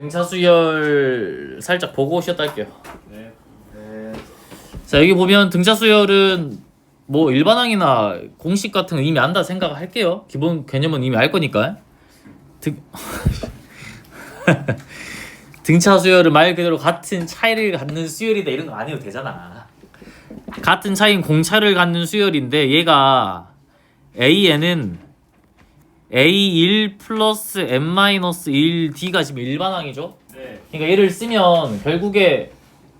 등차수열 살짝 보고 오셨다 할게요. 네. 자, 여기 보면 등차수열은 뭐 일반항이나 공식 같은 거 이미 안다 생각할게요. 기본 개념은 이미 알 거니까. 등차수열은 말 그대로 같은 차이를 갖는 수열이다 이런 거 안 해도 되잖아. 같은 차이인 공차를 갖는 수열인데 얘가 A에는 A1 플러스 N-1D가 지금 일반항이죠? 네. 그러니까 얘를 쓰면 결국에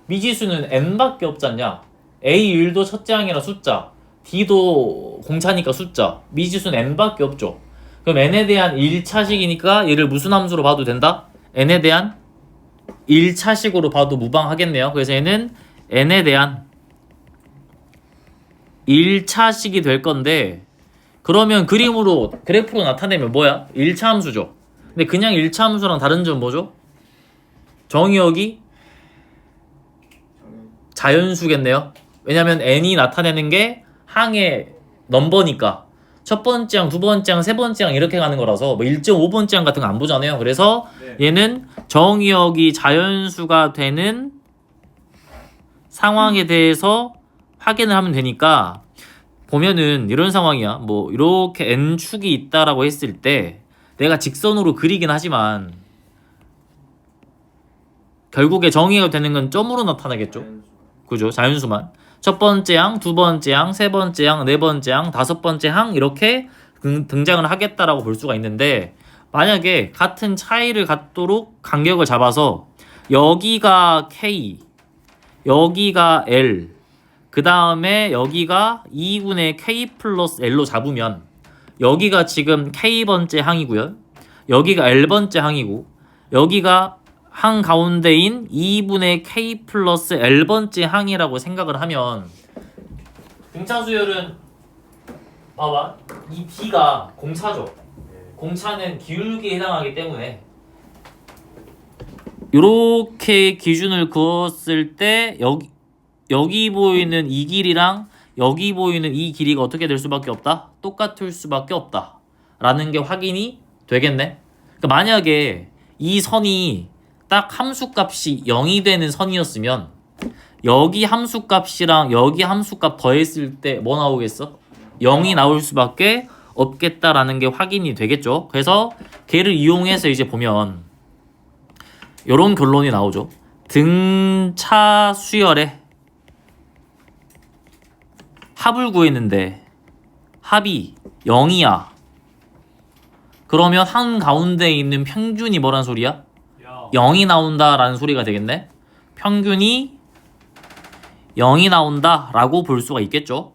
미지수는 N밖에 없지 않냐? A1도 첫째 항이라 숫자, D도 공차니까 숫자, 미지수는 N밖에 없죠. 그럼 N에 대한 1차식이니까 얘를 무슨 함수로 봐도 된다? N에 대한 1차식으로 봐도 무방하겠네요. 그래서 얘는 N에 대한 1차식이 될 건데, 그러면 그림으로 그래프로 나타내면 뭐야? 1차 함수죠. 근데 그냥 1차 함수랑 다른 점은 뭐죠? 정의역이 자연수겠네요. 왜냐면 n이 나타내는 게 항의 넘버니까 첫 번째 항, 두 번째 항, 세 번째 항 이렇게 가는 거라서 뭐 1.5번째 항 같은 거 안 보잖아요. 그래서 네. 얘는 정의역이 자연수가 되는 상황에 대해서 확인을 하면 되니까, 보면은 이런 상황이야. 뭐 이렇게 n축이 있다라고 했을 때 내가 직선으로 그리긴 하지만 결국에 정의가 되는 건 점으로 나타나겠죠. 그죠? 자연수만. 첫 번째 항, 두 번째 항, 세 번째 항, 네 번째 항, 다섯 번째 항 이렇게 등장을 하겠다라고 볼 수가 있는데, 만약에 같은 차이를 갖도록 간격을 잡아서 여기가 K, 여기가 L, 그 다음에 여기가 2분의 K 플러스 L로 잡으면 여기가 지금 K번째 항이고요. 여기가 L번째 항이고 여기가 항 가운데인 2분의 K 플러스 L번째 항이라고 생각을 하면 등차수열은 봐봐. 이 D가 공차죠. 공차는 기울기에 해당하기 때문에 이렇게 기준을 그었을 때 여기 보이는 이 길이랑 여기 보이는 이 길이가 어떻게 될 수밖에 없다? 똑같을 수밖에 없다 라는 게 확인이 되겠네. 그러니까 만약에 이 선이 딱 함수값이 0이 되는 선이었으면 여기 함수값이랑 여기 함수값 더했을 때 뭐 나오겠어? 0이 나올 수밖에 없겠다라는 게 확인이 되겠죠. 그래서 걔를 이용해서 이제 보면 요런 결론이 나오죠. 등차 수열에 합을 구했는데 합이 0이야. 그러면 한 가운데 있는 평균이 뭐란 소리야? 0이 나온다라는 소리가 되겠네. 평균이 0이 나온다라고 볼 수가 있겠죠.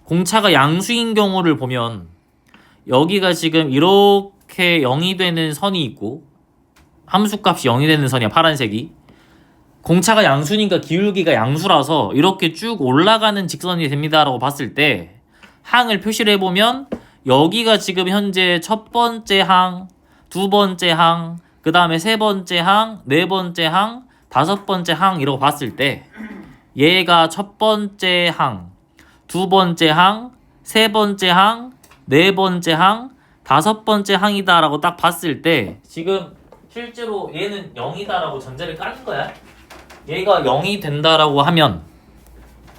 공차가 양수인 경우를 보면 여기가 지금 이렇게 0이 되는 선이 있고 함수값이 0이 되는 선이야, 파란색이. 공차가 양수니까 기울기가 양수라서 이렇게 쭉 올라가는 직선이 됩니다 라고 봤을 때 항을 표시를 해보면 여기가 지금 현재 첫 번째 항, 두 번째 항, 그 다음에 세 번째 항, 네 번째 항, 다섯 번째 항 이라고 봤을 때 얘가 첫 번째 항, 두 번째 항, 세 번째 항, 네 번째 항, 다섯 번째 항이다 라고 딱 봤을 때 지금 실제로 얘는 0이다 라고 전제를 까는 거야. 얘가 0이 된다라고 하면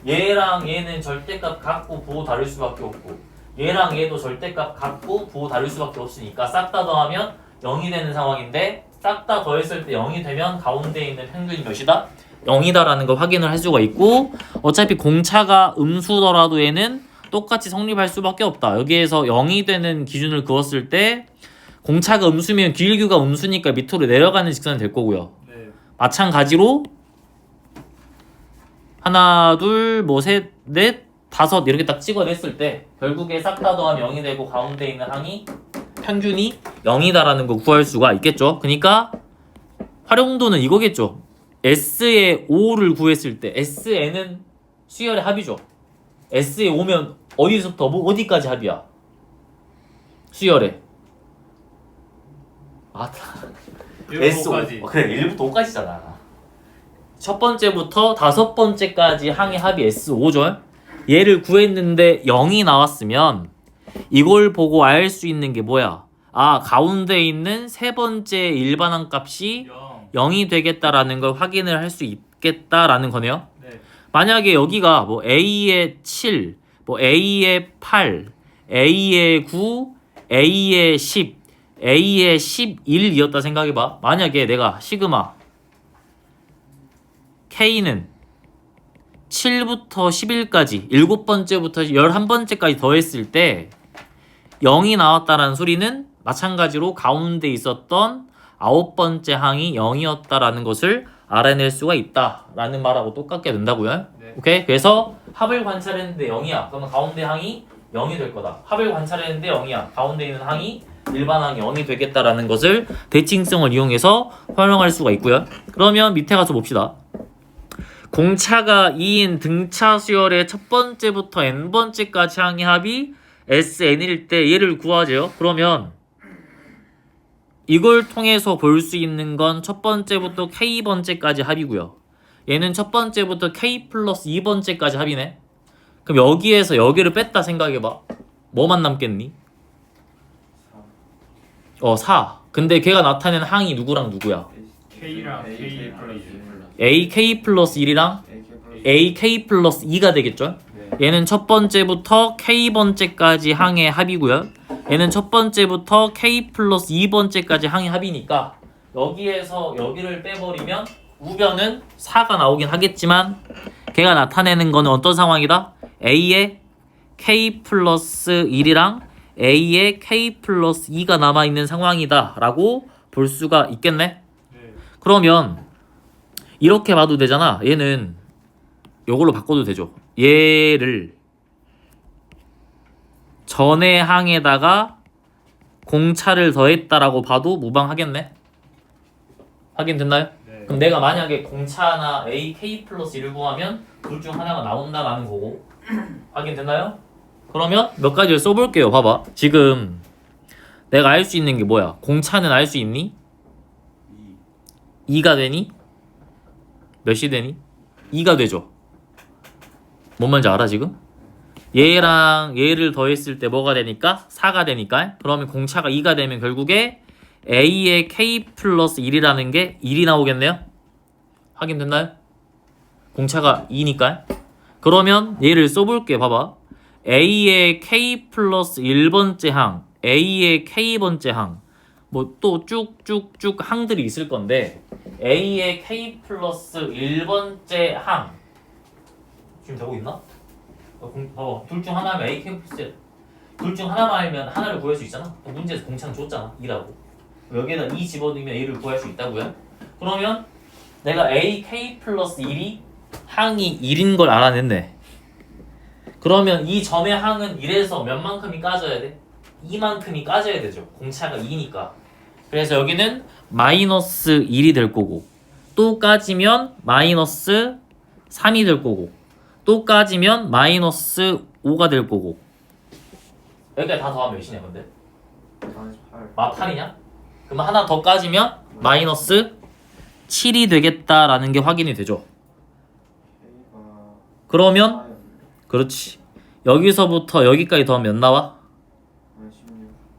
얘랑 얘는 절대값 같고 부호 다를 수밖에 없고 얘랑 얘도 절대값 같고 부호 다를 수밖에 없으니까 싹 다 더하면 0이 되는 상황인데, 싹 다 더했을 때 0이 되면 가운데 있는 평균이 몇이다? 0이다 라는 걸 확인을 할 수가 있고, 어차피 공차가 음수더라도 얘는 똑같이 성립할 수밖에 없다. 여기에서 0이 되는 기준을 그었을 때 공차가 음수면 기울기가 음수니까 밑으로 내려가는 직선이 될 거고요. 네. 마찬가지로 하나, 둘, 뭐 셋, 넷, 다섯 이렇게 딱 찍어냈을 때 결국에 싹 다 더하면 0이 되고 가운데 있는 항이 평균이 0이다라는 거 구할 수가 있겠죠. 그러니까 활용도는 이거겠죠. S의 5를 구했을 때 SN은 수열의 합이죠. S에 5면 어디서부터 어디까지 합이야? 수열의 S5까지. 그래, 1부터 5까지잖아. 첫 번째부터 다섯 번째까지 항의 합이 S5죠. 얘를 구했는데 0이 나왔으면 이걸 보고 알 수 있는 게 뭐야? 아 가운데 있는 세 번째 일반항 값이 0이 되겠다라는 걸 확인을 할 수 있겠다라는 거네요. 네. 만약에 여기가 뭐 A의 7, 뭐 A의 8, A의 9, A의 10, A의 11이었다 생각해봐. 만약에 내가 시그마 K는 7부터 11까지 7번째부터 11번째까지 더했을 때 0이 나왔다라는 소리는 마찬가지로 가운데 있었던 9번째 항이 0이었다라는 것을 알아낼 수가 있다라는 말하고 똑같게 된다고요. 네. 오케이? 그래서 합을 관찰했는데 0이야. 그러면 가운데 항이 0이 될 거다. 합을 관찰했는데 0이야. 가운데 있는 항이 일반 항이 0이 되겠다라는 것을 대칭성을 이용해서 활용할 수가 있고요. 그러면 밑에 가서 봅시다. 공차가 2인 등차 수열의 첫 번째부터 n번째까지 항의 합이 SN일 때 얘를 구하죠. 그러면 이걸 통해서 볼 수 있는 건 첫 번째부터 K번째까지 합이고요. 얘는 첫 번째부터 K 플러스 2번째까지 합이네. 그럼 여기에서 여기를 뺐다 생각해봐. 뭐만 남겠니? 4. 근데 걔가 나타낸 항이 누구랑 누구야? K랑 K 플러스 AK 플러스 1이랑 AK 플러스 2가 되겠죠? 네. 얘는 첫 번째부터 K번째까지 항의 합이고요. 얘는 첫 번째부터 K 플러스 2번째까지 항의 합이니까 여기에서 여기를 빼버리면 우변은 4가 나오긴 하겠지만 걔가 나타내는 거는 어떤 상황이다? A의 K 플러스 1이랑 A의 K 플러스 2가 남아있는 상황이다 라고 볼 수가 있겠네? 네. 그러면 이렇게 봐도 되잖아. 얘는 요걸로 바꿔도 되죠. 얘를 전의 항에다가 공차를 더했다라고 봐도 무방하겠네. 확인됐나요? 네. 그럼 내가 만약에 공차나 AK 플러스 1을 구하면 둘 중 하나가 나온다라는 거고. 확인됐나요? 그러면 몇 가지를 써볼게요. 봐봐. 지금 내가 알 수 있는 게 뭐야? 공차는 알 수 있니? 2가 되니? 몇이 되니? 2가 되죠. 뭔 말인지 알아 지금? 얘랑 얘를 더했을 때 뭐가 되니까? 4가 되니까. 그러면 공차가 2가 되면 결국에 A의 K 플러스 1이라는 게 1이 나오겠네요. 확인됐나요? 공차가 2니까. 그러면 얘를 써볼게. 봐봐. A의 K 플러스 1번째 항, A의 K번째 항, 뭐 또 쭉쭉쭉 항들이 있을 건데 A의 K 플러스 1번째 항 지금 되고 있나? 봐봐. 둘 중 하나면 A K 플러스 둘 중 하나만 알면 하나를 구할 수 있잖아. 문제에서 공차는 줬잖아. 2라고. 여기에다 2 집어넣으면 A를 구할 수 있다고요. 그러면 내가 A K 플러스 1이 항이 1인 걸 알아냈네. 그러면 이 점의 항은 1에서 몇 만큼이 까져야 돼? 2만큼이 까져야 되죠. 공차가 2니까. 그래서 여기는 마이너스 1이 될 거고 또 까지면 마이너스 3이 될 거고 또 까지면 마이너스 5가 될 거고 여기까지 다 더하면 몇이냐 근데? 8이냐? 그럼 하나 더 까지면 마이너스 7이 되겠다라는 게 확인이 되죠. 그러면 그렇지. 여기서부터 여기까지 더하면 몇 나와?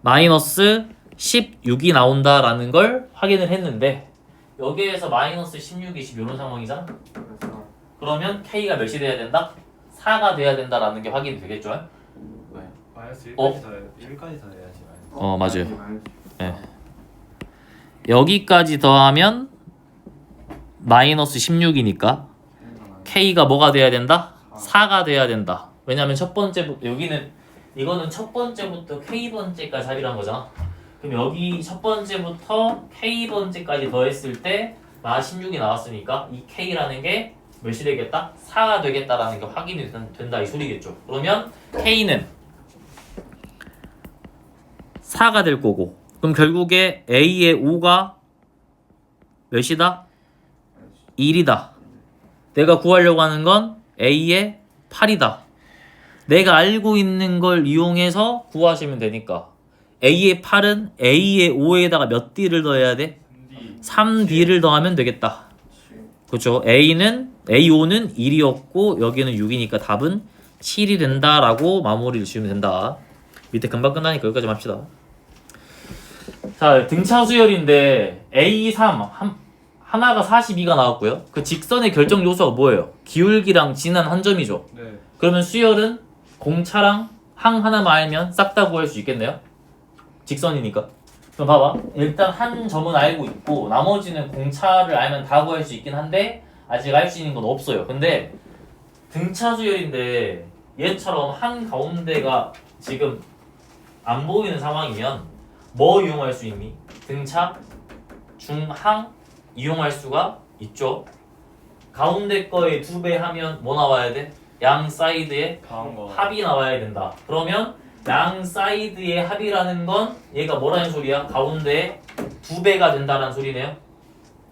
마이너스 16이 나온다라는 걸 확인을 했는데 여기에서 마이너스 16, 20 이런 상황이잖아. 그러면 K가 몇이 돼야 된다? 4가 돼야 된다라는 게 확인이 되겠죠? 마이너스 1까지 어? 더해야 1까지 더해야지. 맞아요. 네. 여기까지 더하면 마이너스 16이니까 K가 뭐가 돼야 된다? 4가 돼야 된다. 왜냐면 첫 번째부터 여기는 이거는 첫 번째부터 K번째까지 합이란 거잖아. 그럼 여기 첫 번째부터 K번째까지 더했을 때 마 16이 나왔으니까 이 K라는 게 몇이 되겠다? 4가 되겠다라는 게 확인이 된다 이 소리겠죠. 그러면 K는 4가 될 거고 그럼 결국에 A의 5가 몇이다? 1이다. 내가 구하려고 하는 건 A의 8이다. 내가 알고 있는 걸 이용해서 구하시면 되니까 A의 8은 A의 5에다가 몇 D를 더해야 돼? 3D를 더하면 되겠다. 그렇죠. A5는 1이었고 여기는 6이니까 답은 7이 된다라고 마무리를 지으면 된다. 밑에 금방 끝나니까 여기까지 합시다. 자, 등차 수열인데 A3 하나가 42가 나왔고요. 그 직선의 결정 요소가 뭐예요? 기울기랑 진한 한 점이죠. 네. 그러면 수열은 공차랑 항 하나만 알면 싹 다 구할 수 있겠네요. 직선이니까. 그럼 봐봐. 일단 한 점은 알고 있고 나머지는 공차를 알면 다 구할 수 있긴 한데 아직 알 수 있는 건 없어요. 근데 등차 수열인데 얘처럼 한 가운데가 지금 안 보이는 상황이면 뭐 이용할 수 있니? 등차, 중항 이용할 수가 있죠. 가운데 거에 2배 하면 뭐 나와야 돼? 양 사이드에 다음 거. 합이 나와야 된다. 그러면 양 사이드의 합이라는 건 얘가 뭐라는 소리야? 가운데에 2배가 된다는 소리네요.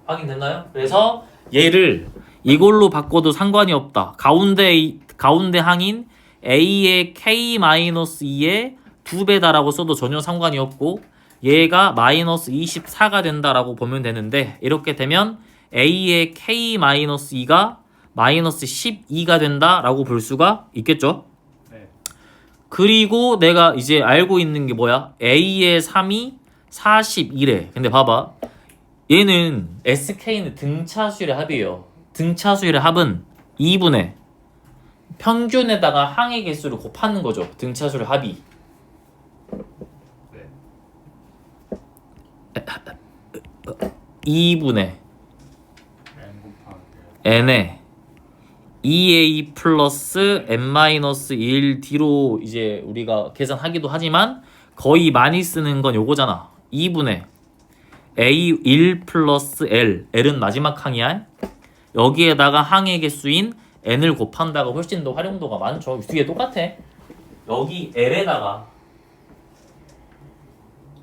확인됐나요? 그래서 얘를 이걸로 바꿔도 상관이 없다. 가운데 항인 A의 K-2의 2배다라고 써도 전혀 상관이 없고 얘가 마이너스 24가 된다라고 보면 되는데 이렇게 되면 A의 K-2가 마이너스 12가 된다라고 볼 수가 있겠죠. 네. 그리고 내가 이제 알고 있는 게 뭐야? A의 3이 41에. 근데 봐봐. 얘는 SK는 등차수열의 합이에요. 등차수열의 합은 2분의 평균에다가 항의 개수를 곱하는 거죠. 등차수열의 합이. 네. 2분의 N 곱하기 n에 2a 플러스 n-1 뒤로 이제 우리가 계산하기도 하지만 거의 많이 쓰는 건 요거잖아. 2분의 a1 플러스 l은 마지막 항이야. 여기에다가 항의 개수인 n을 곱한다가 훨씬 더 활용도가 많죠. 뒤에 똑같아. 여기 l에다가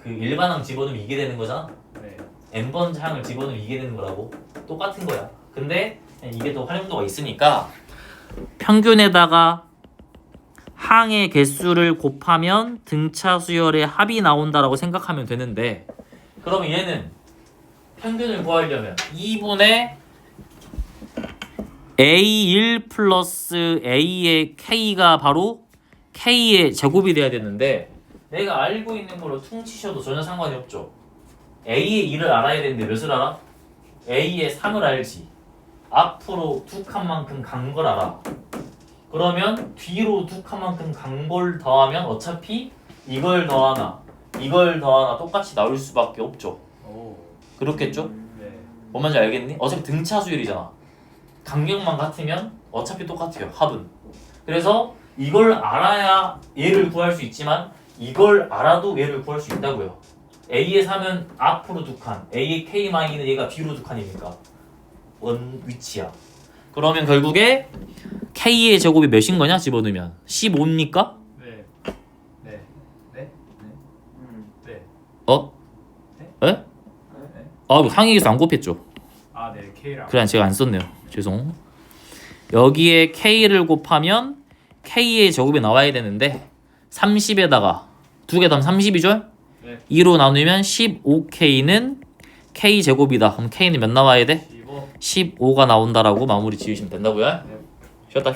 그 일반항 집어넣으면 이게 되는 거잖아. 네. n번 항을 집어넣으면 이게 되는 거라고. 똑같은 거야. 근데 이게 더 활용도가 있으니까 평균에다가 항의 개수를 곱하면 등차 수열의 합이 나온다라고 생각하면 되는데 그러면 얘는 평균을 구하려면 2분의 A1 플러스 A의 K가 바로 K의 제곱이 돼야 되는데 내가 알고 있는 걸로 퉁치셔도 전혀 상관이 없죠. A의 2를 알아야 되는데 몇을 알아? A의 3을 알지. 앞으로 두 칸만큼 간 걸 알아. 그러면 뒤로 두 칸만큼 간 걸 더하면 어차피 이걸 더하나 이걸 더하나 똑같이 나올 수밖에 없죠. 오. 그렇겠죠? 네. 뭔 말인지 알겠니? 어차피 등차 수열이잖아. 간격만 같으면 어차피 똑같아요. 합은. 그래서 이걸 알아야 얘를 구할 수 있지만 이걸 알아도 얘를 구할 수 있다고요. A의 3은 앞으로 두 칸, A의 K-는 얘가 뒤로 두 칸이니까 원 위치야. 그러면 결국에 K의 제곱이 몇인 거냐? 집어넣으면 15입니까? 네. 네. 네. 네. 어? 에? 네. 아, 항의에서 안 곱했죠. 아, 네. K랑. 그래 제가 안 썼네요. 죄송. 여기에 K를 곱하면 K의 제곱이 나와야 되는데 30에다가 두 개 더하면 30이죠? 네. 2로 나누면 15K는 K 제곱이다. 그럼 K는 몇 나와야 돼? 15. 15가 나온다라고 마무리 지으시면 된다고요? 네. 쉬었다.